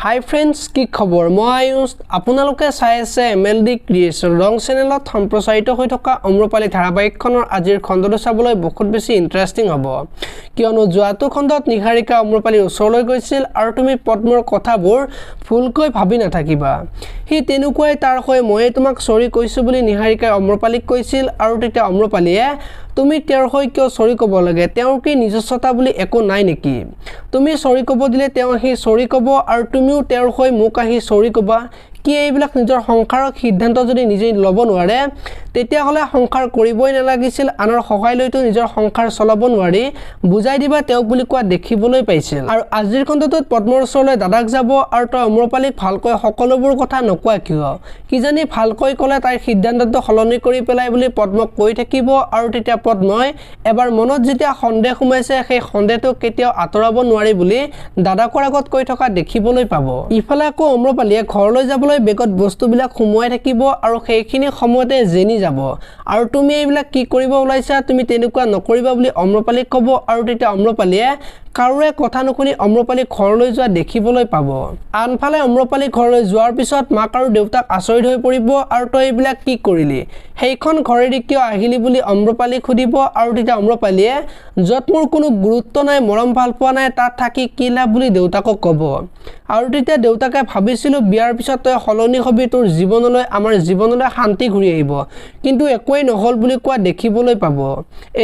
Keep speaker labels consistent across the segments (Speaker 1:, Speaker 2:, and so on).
Speaker 1: হাই friends, কি খবৰ? মই আয়ুষ। আপোনালোকে চাই আছে MLD ক্ৰিয়েশ্যন ৰং চেনেলত সম্প্ৰচাৰিত হৈ থকা অম্ৰপালি ধাৰাবাহিকখনৰ আজিৰ খণ্ডটো চাবলৈ বহুত বেছি ইণ্টাৰেষ্টিং হ'ব, কিয়নো যোৱাটো খণ্ডত নিহাৰিকা অম্ৰপালিৰ ওচৰলৈ গৈছিল আৰু তুমি পদ্মৰ কথাবোৰ ভুলকৈ ভাবি নাথাকিবা। সি তেনেকুৱাই তাৰ হৈ ময়ে তোমাক চৰি কৈছোঁ বুলি নিহাৰিকাই অম্ৰপালিক কৈছিল আৰু তেতিয়া অম্ৰপালিয়ে তুমি তেওঁৰ হৈ কিয় চৰি ক'ব লাগে? তেওঁৰ কি নিজস্বতা বুলি একো নাই নেকি? তুমি চৰি ক'ব দিলে তেওঁ আহি চৰি ক'ব আৰু তুমিও তেওঁৰ হৈ মোক আহি চৰি ক'বা। কি এইবিলাক নিজৰ সংসাৰৰ সিদ্ধান্ত যদি নিজে ল'ব নোৱাৰে তেতিয়াহ'লে সংসাৰ কৰিবই নালাগিছিল। আনৰ সহায় লৈতো নিজৰ সংসাৰ চলাব নোৱাৰি, বুজাই দিবা তেওঁক বুলি কোৱা দেখিবলৈ পাইছিল। আৰু আজিৰ খণ্ডটোত পদ্মৰ ওচৰলৈ দাদাক যাব আৰু তই অম্ৰপালিক ভালকৈ সকলোবোৰ কথা নকোৱা কিয়? কিজানি ভালকৈ ক'লে তাইৰ সিদ্ধান্তটো সলনি কৰি পেলাই বুলি পদ্মক কৈ থাকিব আৰু তেতিয়া পদ্মই এবাৰ মনত যেতিয়া সন্দেহ সোমাইছে সেই সন্দেহটো কেতিয়াও আঁতৰাব নোৱাৰি বুলি দাদাকৰ আগত কৈ থকা দেখিবলৈ পাব। ইফালে আকৌ অম্ৰপালিয়ে ঘৰলৈ যাবলৈ বেগত বস্তুবিলাক সোমোৱাই থাকিব আৰু সেইখিনি সময়তে জেনি যাব আৰু তুমি এইবিলাক কি কৰিব ওলাইছা, তুমি তেনেকুৱা নকৰিবা বুলি অম্ৰপালিক ক'ব আৰু তেতিয়া অম্ৰপালিয়ে কাৰোৰে কথা নুশুনি অম্ৰপালি ঘৰলৈ যোৱা দেখিবলৈ পাব। আনফালে অম্ৰপালি ঘৰলৈ যোৱাৰ পিছত মাক আৰু দেউতাক আচৰিত হৈ পৰিব আৰু তই এইবিলাক কি কৰিলি, সেইখন ঘৰেদি কিয় আহিলি বুলি অম্ৰপালিক সুধিব আৰু তেতিয়া অম্ৰপালিয়ে য'ত মোৰ কোনো গুৰুত্ব নাই, মৰম ভাল পোৱা নাই, তাত থাকি কি লাভ বুলি দেউতাকক ক'ব। আৰু তেতিয়া দেউতাকে ভাবিছিলোঁ বিয়াৰ পিছত তই সলনি হবি, তোৰ জীৱনলৈ আমাৰ জীৱনলৈ শান্তি ঘূৰি আহিব, কিন্তু একোৱেই নহ'ল বুলি কোৱা দেখিবলৈ পাব।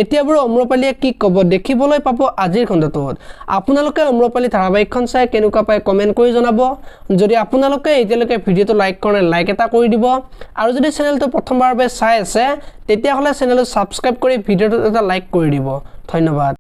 Speaker 1: এতিয়া বাৰু অম্ৰপালিয়ে কি ক'ব দেখিবলৈ পাব আজিৰ খণ্ডটোত। আপোনালোকে অম্ৰপালি ধাৰাবাহিকখন চাই কেনেকুৱা পায় কমেণ্ট কৰি জনাব। যদি আপোনালোকে এতিয়ালৈকে ভিডিঅ'টো লাইক কৰা নাই লাইক এটা কৰি দিব আৰু যদি চেনেলটো প্ৰথমবাৰৰ বাবে চাই আছে তেতিয়াহ'লে চেনেলটো ছাবস্ক্ৰাইব কৰি ভিডিঅ'টোত এটা লাইক কৰি দিব। ধন্যবাদ।